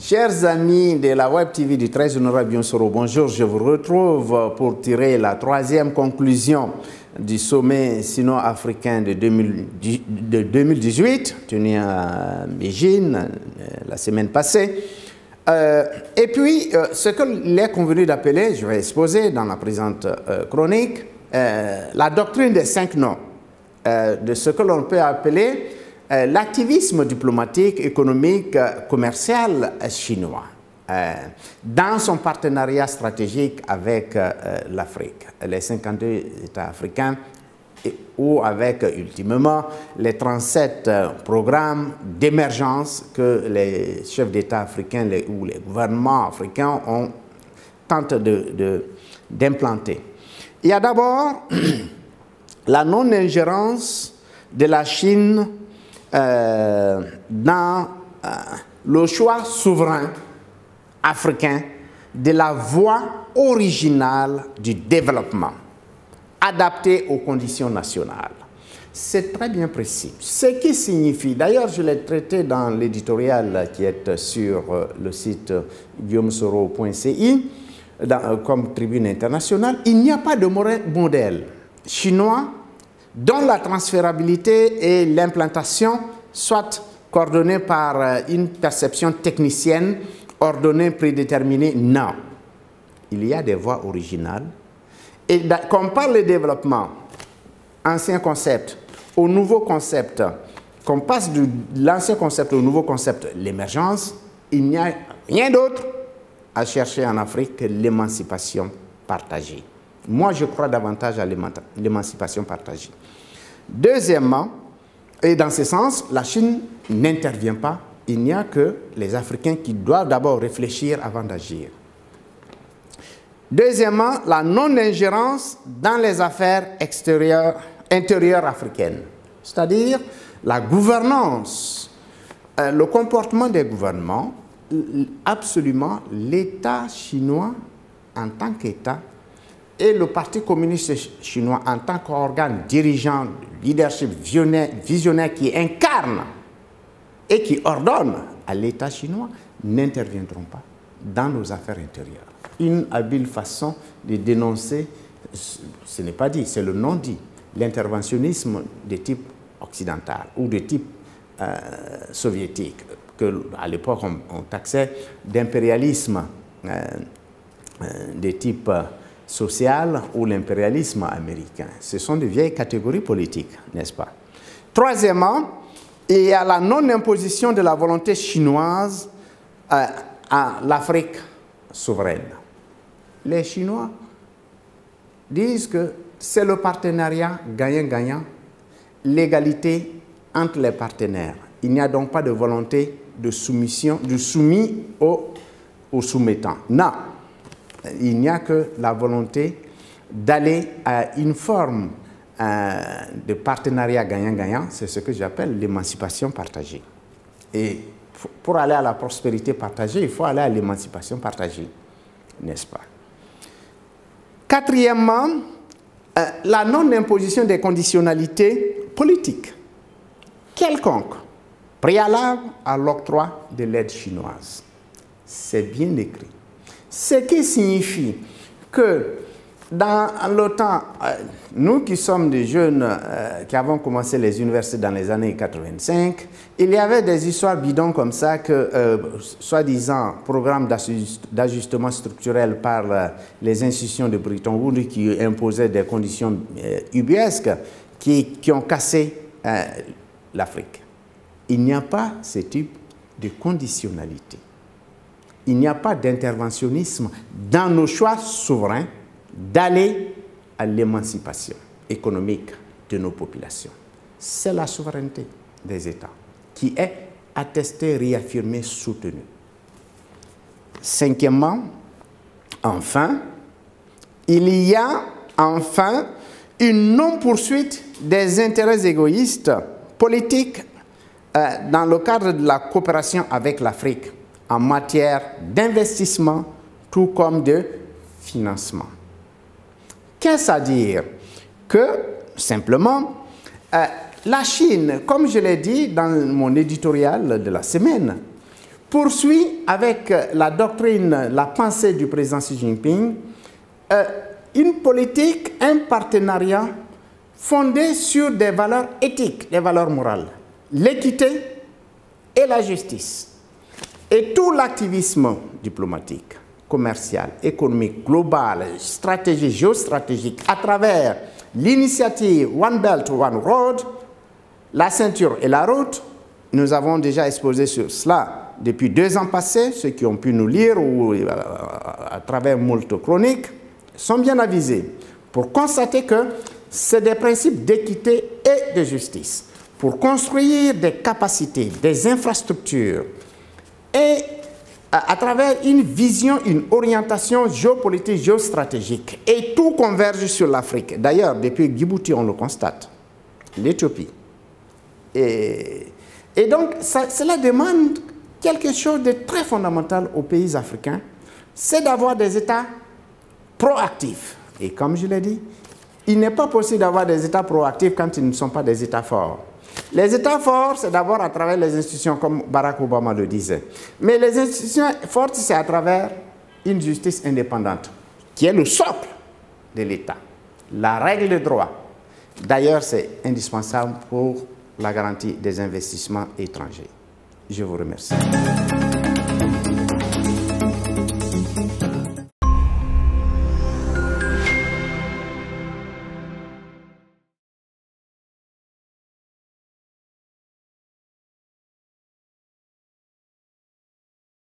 Chers amis de la Web TV du très honorable Bionsoro, bonjour, je vous retrouve pour tirer la troisième conclusion du sommet sino-africain de 2018, tenu à Beijing la semaine passée. Et puis, ce qu'il est convenu d'appeler, je vais exposer dans la présente chronique, la doctrine des 5 noms, de ce que l'on peut appeler l'activisme diplomatique, économique, commercial chinois dans son partenariat stratégique avec l'Afrique, les 52 États africains ou avec ultimement les 37 programmes d'émergence que les chefs d'État africains ou les gouvernements africains tentent d'implanter. Il y a d'abord la non-ingérence de la Chine dans le choix souverain africain de la voie originale du développement, adaptée aux conditions nationales. C'est très bien précis. Ce qui signifie, d'ailleurs je l'ai traité dans l'éditorial qui est sur le site guillaumesoro.ci, comme tribune internationale, il n'y a pas de modèle chinois dont la transférabilité et l'implantation soient coordonnées par une perception technicienne, ordonnée, prédéterminée. Non. Il y a des voies originales. Et quand on parle de développement, ancien concept au nouveau concept, qu'on passe de l'ancien concept au nouveau concept, l'émergence, il n'y a rien d'autre à chercher en Afrique que l'émancipation partagée. Moi, je crois davantage à l'émancipation partagée. Deuxièmement, et dans ce sens, la Chine n'intervient pas. Il n'y a que les Africains qui doivent d'abord réfléchir avant d'agir. Deuxièmement, la non-ingérence dans les affaires intérieures africaines, c'est-à-dire la gouvernance, le comportement des gouvernements, absolument l'État chinois en tant qu'État et le Parti communiste chinois en tant qu'organe dirigeant, leadership visionnaire qui incarne et qui ordonne à l'État chinois n'interviendront pas dans nos affaires intérieures. Une habile façon de dénoncer, ce n'est pas dit, c'est le non-dit, l'interventionnisme de type occidental ou de type soviétique, que à l'époque on taxait d'impérialisme de type social ou l'impérialisme américain. Ce sont de vieilles catégories politiques, n'est-ce pas? Troisièmement, il y a la non-imposition de la volonté chinoise à l'Afrique souveraine. Les Chinois disent que c'est le partenariat gagnant-gagnant, l'égalité entre les partenaires. Il n'y a donc pas de volonté de soumission, de soumis aux soumettants. Non. Il n'y a que la volonté d'aller à une forme de partenariat gagnant-gagnant, c'est ce que j'appelle l'émancipation partagée. Et pour aller à la prospérité partagée, il faut aller à l'émancipation partagée, n'est-ce pas? Quatrièmement, la non-imposition des conditionnalités politiques, quelconques, préalables à l'octroi de l'aide chinoise. C'est bien écrit. Ce qui signifie que dans le temps, nous qui sommes des jeunes qui avons commencé les universités dans les années 85, il y avait des histoires bidons comme ça que, soi-disant, programme d'ajustement structurel par les institutions de Bretton Woods qui imposaient des conditions ubuesques qui ont cassé l'Afrique. Il n'y a pas ce type de conditionnalité. Il n'y a pas d'interventionnisme dans nos choix souverains d'aller à l'émancipation économique de nos populations. C'est la souveraineté des États qui est attestée, réaffirmée, soutenue. Cinquièmement, enfin, il y a enfin une non-poursuite des intérêts égoïstes politiques dans le cadre de la coopération avec l'Afrique en matière d'investissement tout comme de financement. Qu'est-ce à dire? Que, simplement, la Chine, comme je l'ai dit dans mon éditorial de la semaine, poursuit avec la doctrine, la pensée du président Xi Jinping, une politique, un partenariat fondé sur des valeurs éthiques, des valeurs morales, l'équité et la justice. Et tout l'activisme diplomatique, commercial, économique, global, stratégique, géostratégique, à travers l'initiative One Belt, One Road, la ceinture et la route, nous avons déjà exposé sur cela depuis 2 ans passés, ceux qui ont pu nous lire ou à travers moult chroniques, sont bien avisés pour constater que c'est des principes d'équité et de justice pour construire des capacités, des infrastructures et à travers une vision, une orientation géopolitique, géostratégique. Et tout converge sur l'Afrique. D'ailleurs, depuis Djibouti, on le constate, l'Éthiopie. Et donc, cela demande quelque chose de très fondamental aux pays africains, c'est d'avoir des États proactifs. Et comme je l'ai dit, il n'est pas possible d'avoir des États proactifs quand ils ne sont pas des États forts. Les États forts, c'est d'abord à travers les institutions, comme Barack Obama le disait. Mais les institutions fortes, c'est à travers une justice indépendante, qui est le socle de l'État, la règle de droit. D'ailleurs, c'est indispensable pour la garantie des investissements étrangers. Je vous remercie.